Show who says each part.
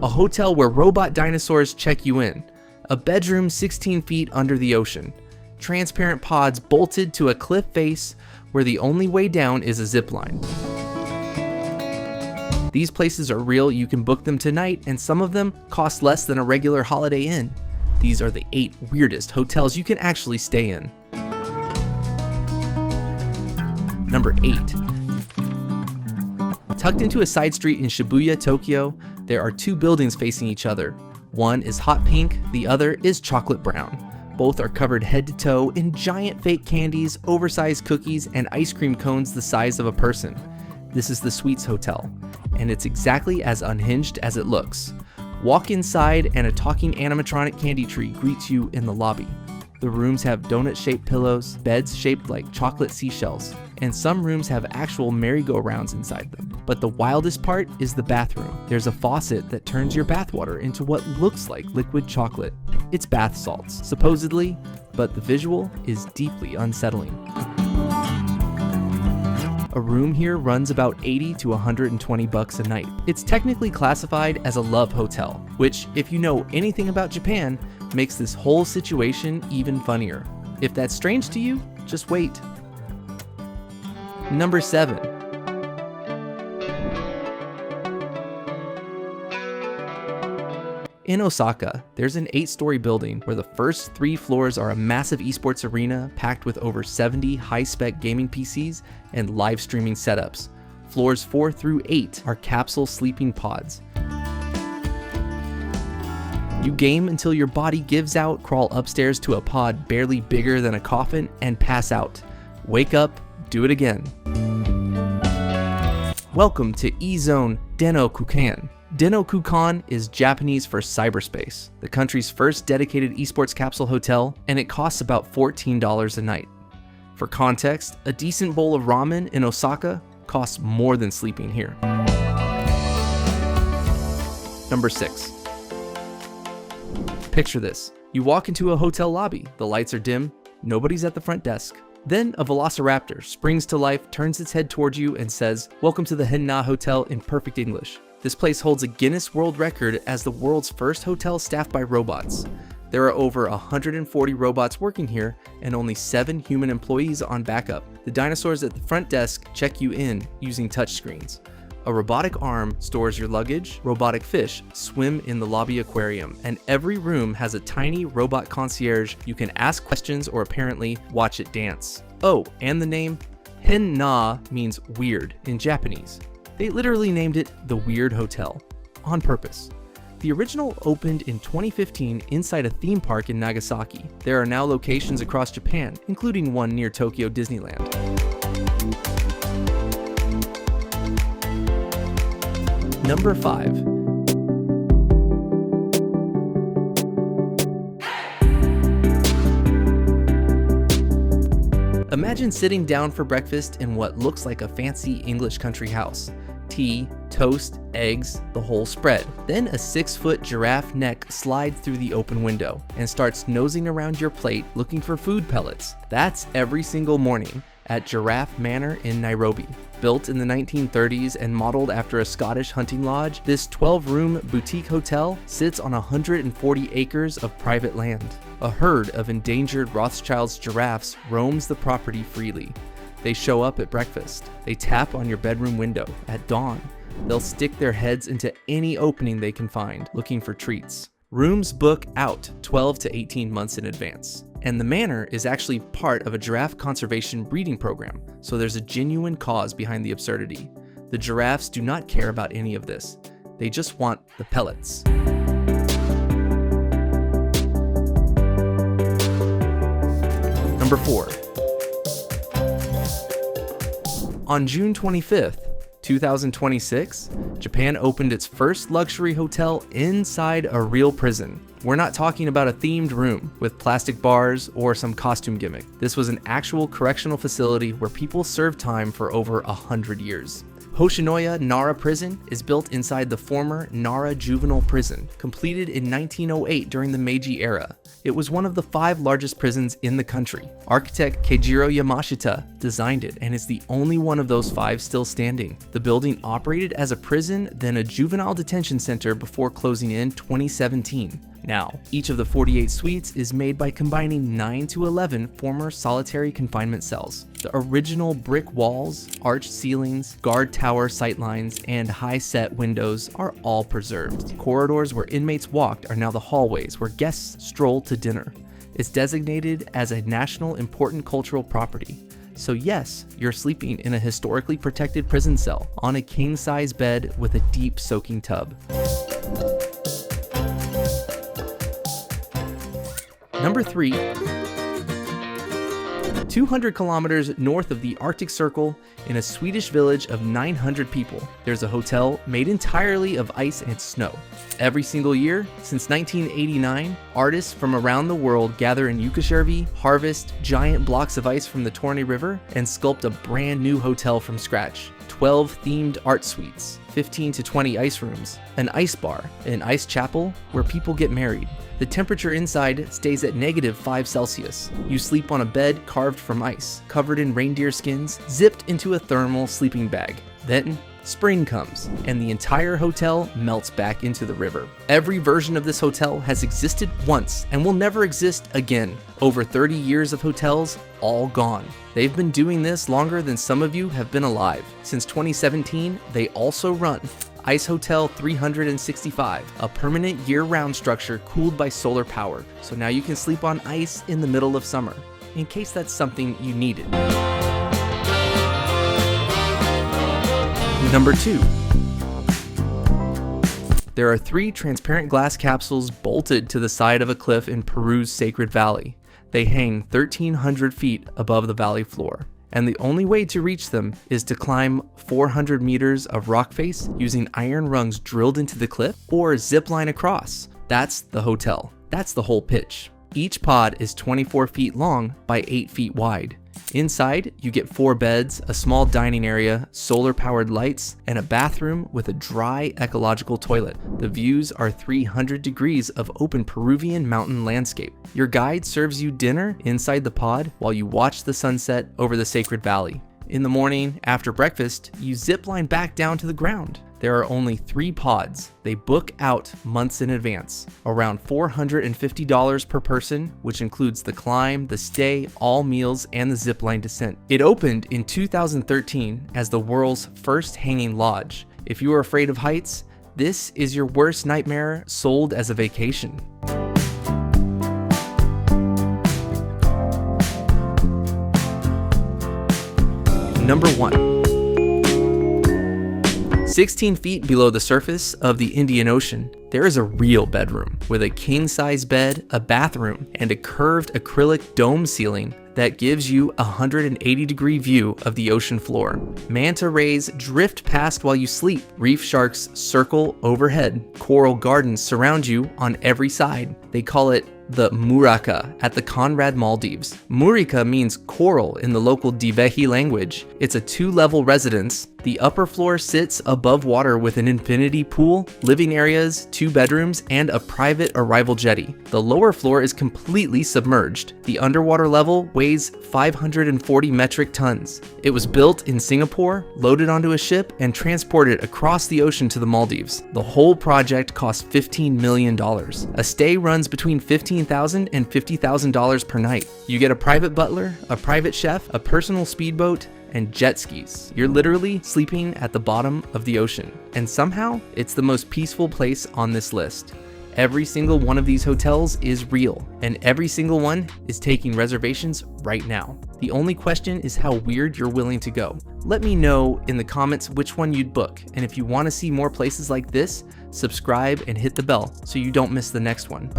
Speaker 1: A hotel where robot dinosaurs check you in. A bedroom 16 feet under the ocean. Transparent pods bolted to a cliff face where the only way down is a zip line. These places are real, you can book them tonight, and some of them cost less than a regular Holiday Inn. These are the 8 weirdest hotels you can actually stay in. Number 8. Tucked into a side street in Shibuya, Tokyo, there are 2 buildings facing each other. One is hot pink, the other is chocolate brown. Both are covered head to toe in giant fake candies, oversized cookies, and ice cream cones the size of a person. This is the Sweets Hotel, and it's exactly as unhinged as it looks. Walk inside and a talking animatronic candy tree greets you in the lobby. The rooms have donut-shaped pillows, beds shaped like chocolate seashells, and some rooms have actual merry-go-rounds inside them. But the wildest part is the bathroom. There's a faucet that turns your bathwater into what looks like liquid chocolate. It's bath salts, supposedly, but the visual is deeply unsettling. A room here runs about $80 to $120 a night. It's technically classified as a love hotel, which, if you know anything about Japan, makes this whole situation even funnier. If that's strange to you, just wait. Number 7. In Osaka, there's an 8-story building where the first 3 floors are a massive esports arena packed with over 70 high-spec gaming PCs and live streaming setups. Floors 4 through 8 are capsule sleeping pods. You game until your body gives out, crawl upstairs to a pod barely bigger than a coffin, and pass out. Wake up, do it again. Welcome to E-Zone Denno Kukan. Denno Kukan is Japanese for cyberspace, the country's first dedicated esports capsule hotel, and it costs about $14 a night. For context, a decent bowl of ramen in Osaka costs more than sleeping here. Number 6. Picture this. You walk into a hotel lobby, the lights are dim, nobody's at the front desk. Then a velociraptor springs to life, turns its head towards you, and says, "Welcome to the Henn Hotel" in perfect English. This place holds a Guinness World Record as the world's first hotel staffed by robots. There are over 140 robots working here and only 7 human employees on backup. The dinosaurs at the front desk check you in using touchscreens. A robotic arm stores your luggage, robotic fish swim in the lobby aquarium, and every room has a tiny robot concierge you can ask questions or apparently watch it dance. Oh, and the name Henn means weird in Japanese. They literally named it the Weird Hotel, on purpose. The original opened in 2015 inside a theme park in Nagasaki. There are now locations across Japan, including one near Tokyo Disneyland. Number 5. Imagine sitting down for breakfast in what looks like a fancy English country house. Tea, toast, eggs, the whole spread. Then a 6-foot giraffe neck slides through the open window and starts nosing around your plate looking for food pellets. That's every single morning at Giraffe Manor in Nairobi. Built in the 1930s and modeled after a Scottish hunting lodge, this 12-room boutique hotel sits on 140 acres of private land. A herd of endangered Rothschild's giraffes roams the property freely. They show up at breakfast. They tap on your bedroom window at dawn. They'll stick their heads into any opening they can find, looking for treats. Rooms book out 12 to 18 months in advance. And the manor is actually part of a giraffe conservation breeding program, so there's a genuine cause behind the absurdity. The giraffes do not care about any of this. They just want the pellets. Number 4. On June 25th, 2026, Japan opened its first luxury hotel inside a real prison. We're not talking about a themed room with plastic bars or some costume gimmick. This was an actual correctional facility where people served time for over 100 years. HOSHINOYA Nara Prison is built inside the former Nara Juvenile Prison, completed in 1908 during the Meiji era. It was one of the 5 largest prisons in the country. Architect Keijiro Yamashita designed it and is the only one of those 5 still standing. The building operated as a prison, then a juvenile detention center before closing in 2017. Now, each of the 48 suites is made by combining 9 to 11 former solitary confinement cells. The original brick walls, arched ceilings, guard tower sightlines, and high-set windows are all preserved. Corridors where inmates walked are now the hallways where guests stroll to dinner. It's designated as a national important cultural property. So yes, you're sleeping in a historically protected prison cell on a king-size bed with a deep soaking tub. Number 3, 200 kilometers north of the Arctic Circle, in a Swedish village of 900 people, there's a hotel made entirely of ice and snow. Every single year, since 1989, artists from around the world gather in Jukkasjärvi, harvest giant blocks of ice from the Torne River, and sculpt a brand new hotel from scratch. 12 themed art suites, 15 to 20 ice rooms, an ice bar, an ice chapel where people get married. The temperature inside stays at -5 Celsius. You sleep on a bed carved from ice, covered in reindeer skins, zipped into a thermal sleeping bag. Then, spring comes, and the entire hotel melts back into the river. Every version of this hotel has existed once and will never exist again. Over 30 years of hotels, all gone. They've been doing this longer than some of you have been alive. Since 2017, they also run ICEHOTEL 365, a permanent year-round structure cooled by solar power, so now you can sleep on ice in the middle of summer, in case that's something you needed. Number 2. There are 3 transparent glass capsules bolted to the side of a cliff in Peru's Sacred Valley. They hang 1,300 feet above the valley floor, and the only way to reach them is to climb 400 meters of rock face using iron rungs drilled into the cliff or zip line across. That's the hotel. That's the whole pitch. Each pod is 24 feet long by 8 feet wide. Inside, you get 4 beds, a small dining area, solar-powered lights, and a bathroom with a dry ecological toilet. The views are 300 degrees of open Peruvian mountain landscape. Your guide serves you dinner inside the pod while you watch the sunset over the Sacred Valley. In the morning, after breakfast, you zip line back down to the ground. There are only 3 pods. They book out months in advance. Around $450 per person, which includes the climb, the stay, all meals, and the zipline descent. It opened in 2013 as the world's first hanging lodge. If you are afraid of heights, this is your worst nightmare sold as a vacation. Number 1. 16 feet below the surface of the Indian Ocean, there is a real bedroom with a king-size bed, a bathroom, and a curved acrylic dome ceiling that gives you a 180-degree view of the ocean floor. Manta rays drift past while you sleep. Reef sharks circle overhead. Coral gardens surround you on every side. They call it the Muraka at the Conrad, Maldives. Murika means coral in the local Divehi language. It's a 2-level residence. The upper floor sits above water with an infinity pool, living areas, 2 bedrooms, and a private arrival jetty. The lower floor is completely submerged. The underwater level weighs 540 metric tons. It was built in Singapore, loaded onto a ship, and transported across the ocean to the Maldives. The whole project cost $15 million. A stay runs between $15,000 and $50,000 per night. You get a private butler, a private chef, a personal speedboat, and jet skis. You're literally sleeping at the bottom of the ocean. And somehow, it's the most peaceful place on this list. Every single one of these hotels is real, and every single one is taking reservations right now. The only question is how weird you're willing to go. Let me know in the comments which one you'd book, and if you want to see more places like this, subscribe and hit the bell so you don't miss the next one.